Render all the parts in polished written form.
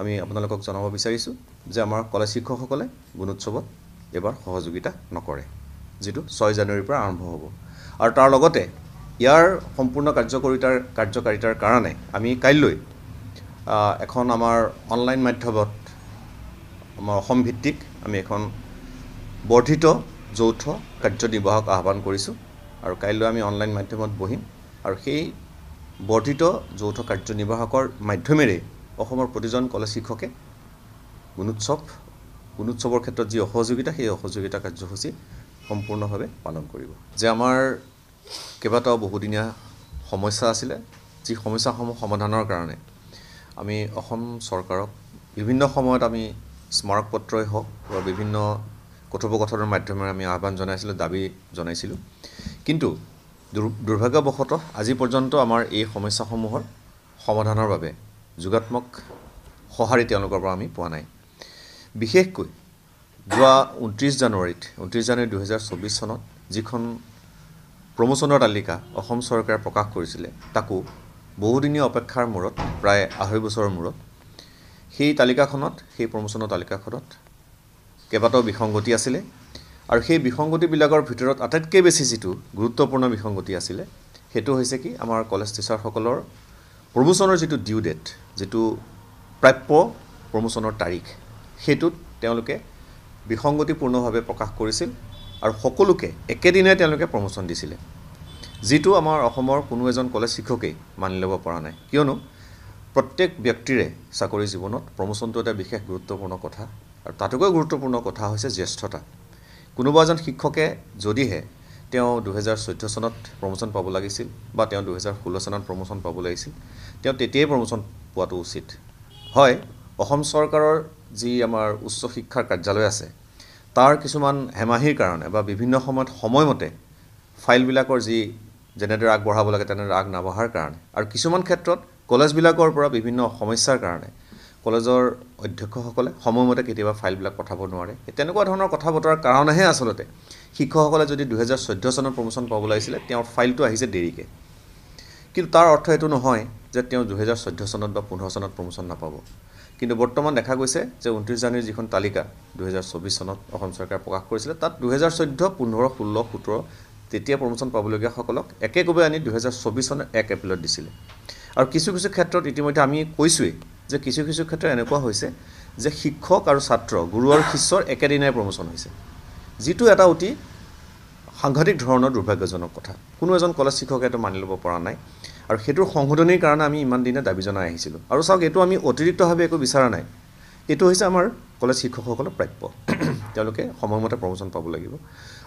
আমি আপোনালোকক জনাব বিচাৰিছোঁ যে আমাৰ কলেজ শিক্ষকসকলে গুণোৎসৱত এবাৰ সহযোগিতা নকৰে, যেটো 6 জানুৱাৰীৰ পৰা আৰম্ভ হ'ব। আৰু তাৰ লগতে ইয়াৰ সম্পূৰ্ণ কাৰ্যকাৰিতাৰ কাৰণে আমি কাইলৈ এখন আমাৰ অনলাইন মাধ্যমত আমাৰ অসম ভিত্তিক আমি এখন বৰ্ধিত যৌথ কাৰ্যনিৰ্বাহক আহ্বান কৰিছোঁ। আৰু কাইলৈ আমি অনলাইন মাধ্যমত বহিম আৰু সেই বৰ্ধিত যৌথ কাৰ্যনিৰ্বাহকৰ মাধ্যমেৰে অসমৰ প্ৰতিজন কলেজ শিক্ষকে গুণোৎসৱৰ ক্ষেত্ৰত যি অসহযোগিতা সেই অসহযোগিতা কাৰ্যসূচী সম্পূৰ্ণভাৱে পালন কৰিব। যে আমাৰ কেইবাটাও বহুদিনীয়া সমস্যা আছিলে, যি সমস্যাসমূহ সমাধানৰ কাৰণে আমি অসম চৰকাৰক বিভিন্ন সময়ত আমি স্মাৰক পত্ৰই হওক বা বিভিন্ন কথোপকথনৰ মাধ্যমেৰে আমি আহ্বান জনাইছিলোঁ, দাবী জনাইছিলোঁ। কিন্তু দুৰ্ভাগ্যবশতঃ আজি পৰ্যন্ত আমাৰ এই সমস্যাসমূহৰ সমাধানৰ বাবে যোগাত্মক সঁহাৰি তেওঁলোকৰ পৰা আমি পোৱা নাই। বিশেষকৈ যোৱা 29 জানুৱাৰী 2024 চনত যিখন প্ৰমোচনৰ তালিকা অসম চৰকাৰে প্ৰকাশ কৰিছিলে, তাকো বহুদিনীয়া অপেক্ষাৰ মূৰত প্ৰায় 2.5 বছৰৰ মূৰত সেই প্ৰমোচনৰ তালিকাখনত কেইবাটাও বিসংগতি আছিলে। আৰু সেই বিসংগতিবিলাকৰ ভিতৰত আটাইতকৈ বেছি যিটো গুৰুত্বপূৰ্ণ বিসংগতি আছিলে সেইটো হৈছে কি, আমাৰ কলেজ টিচাৰসকলৰ প্ৰমোচনৰ যিটো ডিউ ডেট, যিটো প্ৰাপ্য প্ৰমোচনৰ তাৰিখ, সেইটোত তেওঁলোকে বিসংগতিপূৰ্ণভাৱে প্ৰকাশ কৰিছিল আৰু সকলোকে একেদিনাই তেওঁলোকে প্ৰমোচন দিছিলে, যিটো আমাৰ অসমৰ কোনো এজন কলেজ শিক্ষকেই মানি ল'ব পৰা নাই। কিয়নো প্ৰত্যেক ব্যক্তিৰে চাকৰি জীৱনত প্ৰমোচনটো এটা বিশেষ গুৰুত্বপূৰ্ণ কথা। আৰু তাতোকৈ গুৰুত্বপূৰ্ণ কথা হৈছে জ্যেষ্ঠতা। কোনোবা এজন শিক্ষকে যদিহে তেওঁ 2014 চনত প্ৰমোচন পাব লাগিছিল বা তেওঁ 2016 চনত প্ৰমোচন পাব লাগিছিল, তেওঁ তেতিয়াই প্ৰমোচন পোৱাটো উচিত হয়। অসম চৰকাৰৰ যি আমাৰ উচ্চ শিক্ষাৰ কাৰ্যালয় আছে, তাৰ কিছুমান হেমাহিৰ কাৰণে বা বিভিন্ন সময়ত সময়মতে ফাইলবিলাকৰ যি যেনেদৰে আগবঢ়াব লাগে তেনেদৰে আগ নবঢ়াৰ কাৰণে আৰু কিছুমান ক্ষেত্ৰত কলেজবিলাকৰ পৰা বিভিন্ন সমস্যাৰ কাৰণে কলেজৰ অধ্যক্ষসকলে সময়মতে কেতিয়াবা ফাইলবিলাক পঠাব নোৱাৰে। তেনেকুৱা ধৰণৰ কথা বতৰাৰ কাৰণেহে আচলতে শিক্ষকসকলে যদি 2014 চনত প্ৰমোচন পাব লাগিছিলে, তেওঁৰ ফাইলটো আহিছে দেৰিকৈ। কিন্তু তাৰ অৰ্থ এইটো নহয় যে তেওঁ 2014 চনত বা 15 চনত প্ৰমোচন নাপাব। কিন্তু বৰ্তমান দেখা গৈছে যে 29 জানুৱাৰীৰ যিখন তালিকা 2024 চনত অসম চৰকাৰে প্ৰকাশ কৰিছিলে, তাত 2014, 15, 16, 17 তেতিয়া প্ৰমোচন পাবলগীয়াসকলক একেকোবে আনি 2024 চনৰ 1 এপ্ৰিলত দিছিলে। আৰু কিছু ক্ষেত্ৰত ইতিমধ্যে আমি কৈছোঁৱেই যে কিছু ক্ষেত্ৰত এনেকুৱা হৈছে যে শিক্ষক আৰু ছাত্ৰ, গুৰু আৰু শিষ্যৰ একেদিনাই প্ৰমোচন হৈছে, যিটো এটা অতি সাংঘাতিক ধৰণৰ দুৰ্ভাগ্যজনক কথা। কোনো এজন কলেজ শিক্ষকে এইটো মানি ল'ব পৰা নাই আৰু সেইটোৰ সংশোধনীৰ কাৰণে আমি ইমান দিনে দাবী জনাই আহিছিলোঁ। আৰু চাওক, এইটো আমি অতিৰিক্তভাৱে একো বিচৰা নাই, এইটো হৈছে আমাৰ কলেজ শিক্ষকসকলৰ প্ৰাপ্য। তেওঁলোকে সময়মতে প্ৰমোচন পাব লাগিব।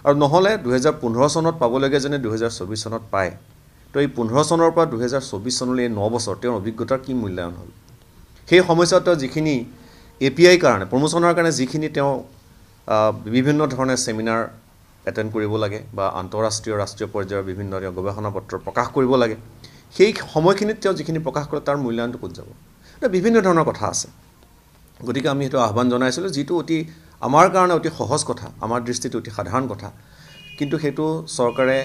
আৰু নহ'লে 2015 চনত পাবলগীয়া যেনে 2024 চনত পায়, তো এই 15 চনৰ পৰা 2024 চনলৈ 9 বছৰ তেওঁৰ অভিজ্ঞতাৰ কি মূল্যায়ন হ'ল? সেই সময়ছোৱাত তেওঁ যিখিনি API কাৰণে প্ৰমোচনৰ কাৰণে যিখিনি তেওঁ বিভিন্ন ধৰণে চেমিনাৰ এটেণ্ড কৰিব লাগে বা আন্তঃৰাষ্ট্ৰীয় ৰাষ্ট্ৰীয় পৰ্যায়ৰ বিভিন্ন গৱেষণা পত্ৰ প্ৰকাশ কৰিব লাগে, সেই সময়খিনিত তেওঁ যিখিনি প্ৰকাশ কৰে তাৰ মূল্যায়নটো ক'ত যাব? বিভিন্ন ধৰণৰ কথা আছে। গতিকে আমি সেইটো আহ্বান জনাইছিলোঁ, যিটো আমাৰ কাৰণে অতি সহজ কথা, আমাৰ দৃষ্টিত অতি সাধাৰণ কথা, কিন্তু সেইটো চৰকাৰে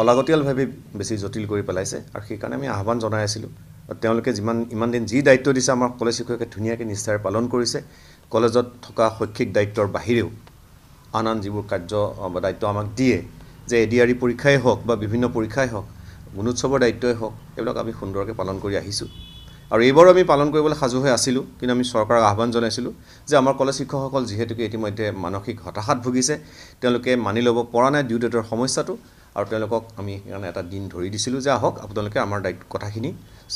অলাগতিয়ালভাৱে বেছি জটিল কৰি পেলাইছে। আৰু সেইকাৰণে আমি আহ্বান জনাই আছিলোঁ। তেওঁলোকে ইমান দিন যি দায়িত্ব দিছে আমাৰ কলেজ শিক্ষকে ধুনীয়াকৈ নিষ্ঠাৰে পালন কৰিছে। কলেজত থকা শৈক্ষিক দায়িত্বৰ বাহিৰেও আন যিবোৰ দায়িত্ব আমাক দিয়ে, যে ADRE পৰীক্ষাই হওক বা বিভিন্ন পৰীক্ষাই হওক, গুণোৎসৱৰ দায়িত্বই হওক, এইবিলাক আমি সুন্দৰকৈ পালন কৰি আহিছোঁ। আৰু এইবাৰো আমি পালন কৰিবলৈ সাজু হৈ আছিলোঁ। কিন্তু আমি চৰকাৰক আহ্বান জনাইছিলোঁ যে আমাৰ কলেজ শিক্ষকসকল যিহেতুকে ইতিমধ্যে মানসিক হতাশাত ভুগিছে, তেওঁলোকে মানি ল'ব পৰা নাই ডিউ ডেটৰ সমস্যাটো, আৰু তেওঁলোকক আমি সেইকাৰণে এটা দিন ধৰি দিছিলোঁ যে আহক আপোনালোকে আমাৰ কথাখিনি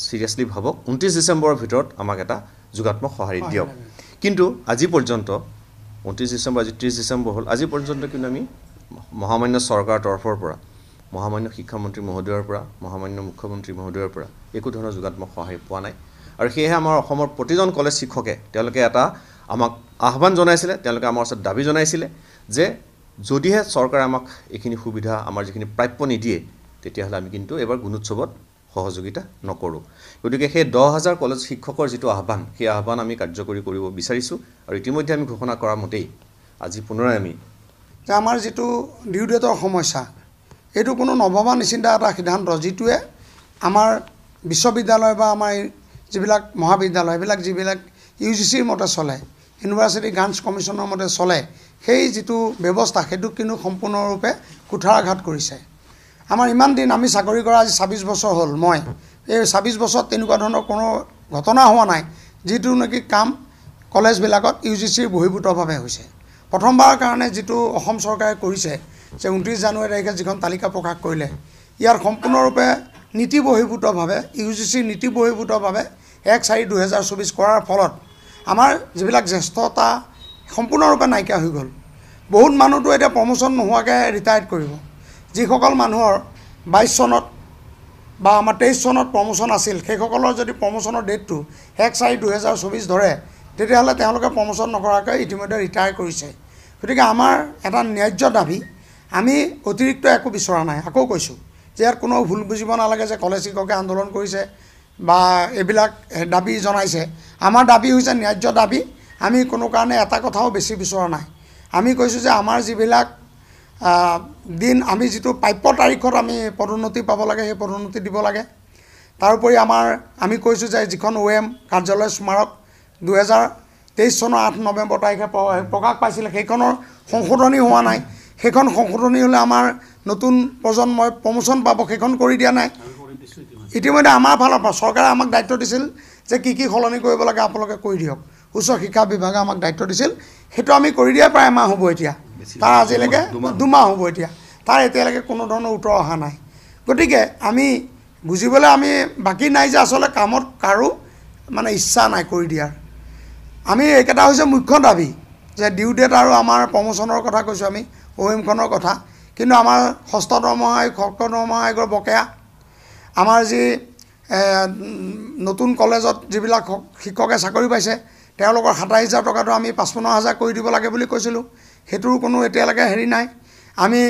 চিৰিয়াছলি ভাবক, 29 ডিচেম্বৰৰ ভিতৰত আমাক এটা যোগাত্মক সঁহাৰি দিয়ক। কিন্তু আজি পৰ্যন্ত 29 ডিচেম্বৰ, আজি 30 ডিচেম্বৰ হ'ল, আজি পৰ্যন্ত কিন্তু আমি মহামান্য চৰকাৰৰ তৰফৰ পৰা, মহামান্য শিক্ষামন্ত্ৰী মহোদয়ৰ পৰা, মহামান্য মুখ্যমন্ত্ৰী মহোদয়ৰ পৰা একো ধৰণৰ যোগাত্মক সঁহাৰি পোৱা নাই। আৰু সেয়েহে আমাৰ অসমৰ প্ৰতিজন কলেজ শিক্ষকে তেওঁলোকে এটা আমাক আহ্বান জনাইছিলে, তেওঁলোকে আমাৰ ওচৰত দাবী জনাইছিলে যে যদিহে চৰকাৰে আমাক এইখিনি সুবিধা, আমাৰ যিখিনি প্ৰাপ্য নিদিয়ে, তেতিয়াহ'লে আমি কিন্তু এবাৰ গুণোৎসৱত সহযোগিতা নকৰোঁ। গতিকে সেই 10,000 কলেজ শিক্ষকৰ যিটো আহ্বান, সেই আহ্বান আমি কাৰ্যকৰী কৰিব বিচাৰিছোঁ। আৰু ইতিমধ্যে আমি ঘোষণা কৰা মতেই আজি পুনৰাই আমি যে আমাৰ যিটো ডিউ ডেটৰ সমস্যা, এইটো কোনো নভবা নিচিন্তা এটা সিদ্ধান্ত, যিটোৱে আমাৰ বিশ্ববিদ্যালয় বা আমাৰ যিবিলাক মহাবিদ্যালয়, যিবিলাক UGCৰ মতে চলে, ইউনিভাৰ্চিটি গ্ৰাণ্টছ কমিশ্যনৰ মতে চলে, সেই যিটো ব্যৱস্থা সেইটোক কিন্তু সম্পূৰ্ণৰূপে কুঠাৰাঘাত কৰিছে। আমাৰ ইমান দিন আমি চাকৰি কৰা আজি 26 বছৰ হ'ল, মই এই 26 বছৰত তেনেকুৱা ধৰণৰ কোনো ঘটনা হোৱা নাই যিটো নেকি কাম কলেজবিলাকত UGCৰ বহিৰ্ভূতভাৱে হৈছে। প্ৰথমবাৰৰ কাৰণে যিটো অসম চৰকাৰে কৰিছে যে 29 জানুৱাৰী তাৰিখে যিখন তালিকা প্ৰকাশ কৰিলে, ইয়াৰ সম্পূৰ্ণৰূপে নীতি বহিৰ্ভূতভাৱে UGCৰ নীতি বহিৰ্ভূতভাৱে 1/4/2024 কৰাৰ ফলত আমাৰ যিবিলাক জ্যেষ্ঠতা সম্পূৰ্ণৰূপে নাইকিয়া হৈ গ'ল। বহুত মানুহটো এতিয়া প্ৰমোশ্যন নোহোৱাকৈ ৰিটায়াৰ্ড কৰিব। যিসকল মানুহৰ 22 চনত বা আমাৰ 23 চনত প্ৰমোশ্যন আছিল, সেইসকলৰ যদি প্ৰমোশ্যনৰ ডেটটো 1/4/2024 ধৰে, তেতিয়াহ'লে তেওঁলোকে প্ৰমোশ্যন নকৰাকৈ ইতিমধ্যে ৰিটায়াৰ কৰিছে। গতিকে আমাৰ এটা ন্যায্য দাবী, আমি অতিৰিক্ত একো বিচৰা নাই। আকৌ কৈছোঁ যে ইয়াত কোনো ভুল বুজিব নালাগে যে কলেজ শিক্ষকে আন্দোলন কৰিছে বা এইবিলাক দাবী জনাইছে। আমাৰ দাবী হৈছে ন্যায্য দাবী। আমি কোনো কাৰণে এটা কথাও বেছি বিচৰা নাই। আমি কৈছোঁ যে আমাৰ যিবিলাক দিন, আমি যিটো প্ৰাপ্য তাৰিখত আমি পদোন্নতি পাব লাগে সেই পদোন্নতি দিব লাগে। তাৰোপৰি আমি কৈছোঁ যে যিখন OM কাৰ্যালয় স্মাৰক 2023 চনৰ 8 নৱেম্বৰ তাৰিখে প্ৰকাশ পাইছিলে, সেইখনৰ সংশোধনী হোৱা নাই। সেইখন সংশোধনী হ'লে আমাৰ নতুন প্ৰজন্মই প্ৰমোশ্যন পাব, সেইখন কৰি দিয়া নাই। ইতিমধ্যে আমাৰ ফালৰ পৰা চৰকাৰে আমাক দায়িত্ব দিছিল যে কি সলনি কৰিব লাগে আপোনালোকে কৰি দিয়ক। উচ্চ শিক্ষা বিভাগে আমাক দায়িত্ব দিছিল, সেইটো আমি কৰি দিয়াৰ প্ৰায় এমাহ হ'ব এতিয়া। তাৰ আজিলৈকে 2 মাহ হ'ব এতিয়া, তাৰ এতিয়ালৈকে কোনো ধৰণৰ উত্তৰ অহা নাই। গতিকে আমি বুজিবলৈ আমি বাকী নাই যে আচলতে কামত কাৰো মানে ইচ্ছা নাই কৰি দিয়াৰ। আমি এইকেইটা হৈছে মুখ্য দাবী যে ডিউ ডেট আৰু আমাৰ প্ৰমোশ্যনৰ কথা কৈছোঁ আমি, OMখনৰ কথা। কিন্তু আমাৰ ষষ্ঠ দৰমহা আয়োগ, সপ্তম দৰমহা আয়োগৰ বকেয়া, আমাৰ যি নতুন কলেজত যিবিলাক শিক্ষকে চাকৰি পাইছে তেওঁলোকৰ 27,000 টকাটো আমি 55,000 কৰি দিব লাগে বুলি কৈছিলোঁ, সেইটোৰ কোনো এতিয়ালৈকে হেৰি নাই। আমি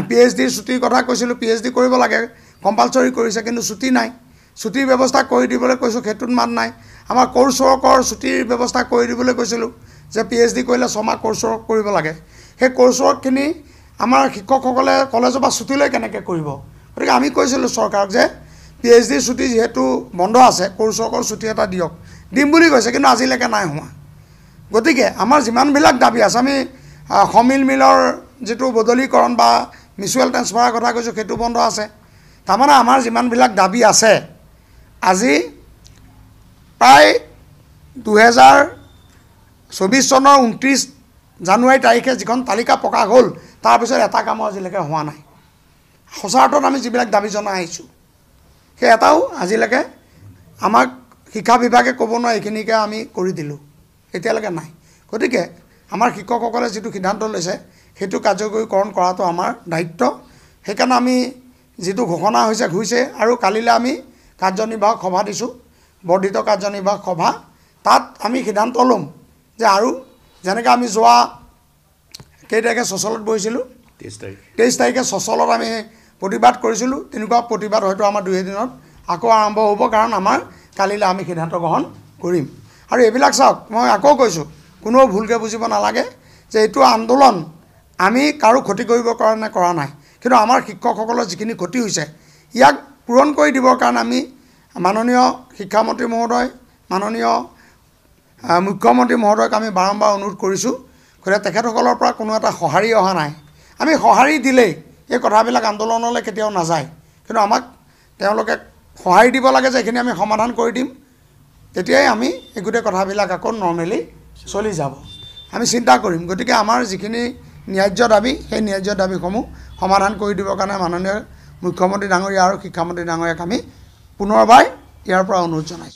PhD ছুটিৰ কথা কৈছিলোঁ, PhD কৰিব লাগে, কম্পালচৰি কৰিছে, কিন্তু ছুটি নাই। ছুটিৰ ব্যৱস্থা কৰি দিবলৈ কৈছোঁ, সেইটোত মাত নাই। আমাৰ কোৰ্চ ৱৰ্কৰ ছুটিৰ ব্যৱস্থা কৰি দিবলৈ কৈছিলোঁ যে PhD কৰিলে 6 মাহ কোৰ্চ ৱৰ্ক কৰিব লাগে। সেই কোৰ্চ ৱৰ্কখিনি আমাৰ শিক্ষকসকলে কলেজৰ পৰা ছুটি লৈ কেনেকৈ কৰিব? গতিকে আমি কৈছিলোঁ চৰকাৰক যে PhD ছুটি যিহেতু বন্ধ আছে, কোৰ্চ ৱৰ্কৰ ছুটি এটা দিয়ক। দিম বুলি কৈছে, কিন্তু আজিলৈকে নাই হোৱা। গতিকে আমাৰ যিমানবিলাক দাবী আছে, আমি সমিল মিলৰ যিটো বদলীকৰণ বা মিউচুৱেল ট্ৰেন্সফাৰৰ কথা কৈছোঁ, সেইটো বন্ধ আছে। তাৰমানে আমাৰ যিমানবিলাক দাবী আছে, আজি প্ৰায় 2024 চনৰ 29 জানুৱাৰী তাৰিখে যিখন তালিকা প্ৰকাশ হ'ল, তাৰপিছত এটা কামো আজিলৈকে হোৱা নাই। সঁচাৰ্থত আমি যিবিলাক দাবী জনাই আহিছোঁ, সেই এটাও আজিলৈকে আমাক শিক্ষা বিভাগে ক'ব নোৱাৰে এইখিনিকে আমি কৰি দিলোঁ, এতিয়ালৈকে নাই। গতিকে আমাৰ শিক্ষকসকলে যিটো সিদ্ধান্ত লৈছে সেইটো কাৰ্যকৰীকৰণ কৰাটো আমাৰ দায়িত্ব। সেইকাৰণে আমি যিটো ঘোষণা হৈছে আৰু কালিলৈ আমি কাৰ্যনিৰ্বাহক সভা দিছোঁ, বৰ্ধিত কাৰ্যনিৰ্বাহক সভা। তাত আমি সিদ্ধান্ত ল'ম যে আৰু যেনেকৈ আমি যোৱা কেই তাৰিখে চচলত বহিছিলোঁ, 23 তাৰিখে চচলত আমি প্ৰতিবাদ কৰিছিলোঁ, তেনেকুৱা প্ৰতিবাদ হয়তো আমাৰ 2 এদিনত আকৌ আৰম্ভ হ'ব। কাৰণ আমাৰ কালিলৈ আমি সিদ্ধান্ত গ্ৰহণ কৰিম। আৰু এইবিলাক চাওক, মই আকৌ কৈছোঁ, কোনেও ভুলকৈ বুজিব নালাগে যে এইটো আন্দোলন আমি কাৰো ক্ষতি কৰিবৰ কাৰণে কৰা নাই। কিন্তু আমাৰ শিক্ষকসকলৰ যিখিনি ক্ষতি হৈছে, ইয়াক পূৰণ কৰি দিবৰ কাৰণে আমি মাননীয় শিক্ষামন্ত্ৰী মহোদয়, মাননীয় মুখ্যমন্ত্ৰী মহোদয়ক আমি বাৰম্বাৰ অনুৰোধ কৰিছোঁ। গতিকে তেখেতসকলৰ পৰা কোনো এটা সঁহাৰি অহা নাই। আমি সঁহাৰি দিলেই এই কথাবিলাক আন্দোলনলৈ কেতিয়াও নাযায়, কিন্তু আমাক তেওঁলোকে সঁহাৰি দিব লাগে যে এইখিনি আমি সমাধান কৰি দিম, তেতিয়াই আমি এই গোটেই কথাবিলাক আকৌ নৰ্মেলি চলি যাব, আমি চিন্তা কৰিম। গতিকে আমাৰ যিখিনি ন্যায্য দাবী, সেই ন্যায্য দাবীসমূহ সমাধান কৰি দিবৰ কাৰণে মাননীয় মুখ্যমন্ত্ৰী ডাঙৰীয়া আৰু শিক্ষামন্ত্ৰী ডাঙৰীয়াক আমি পুনৰবাৰ ইয়াৰ পৰা অনুৰোধ জনাইছোঁ।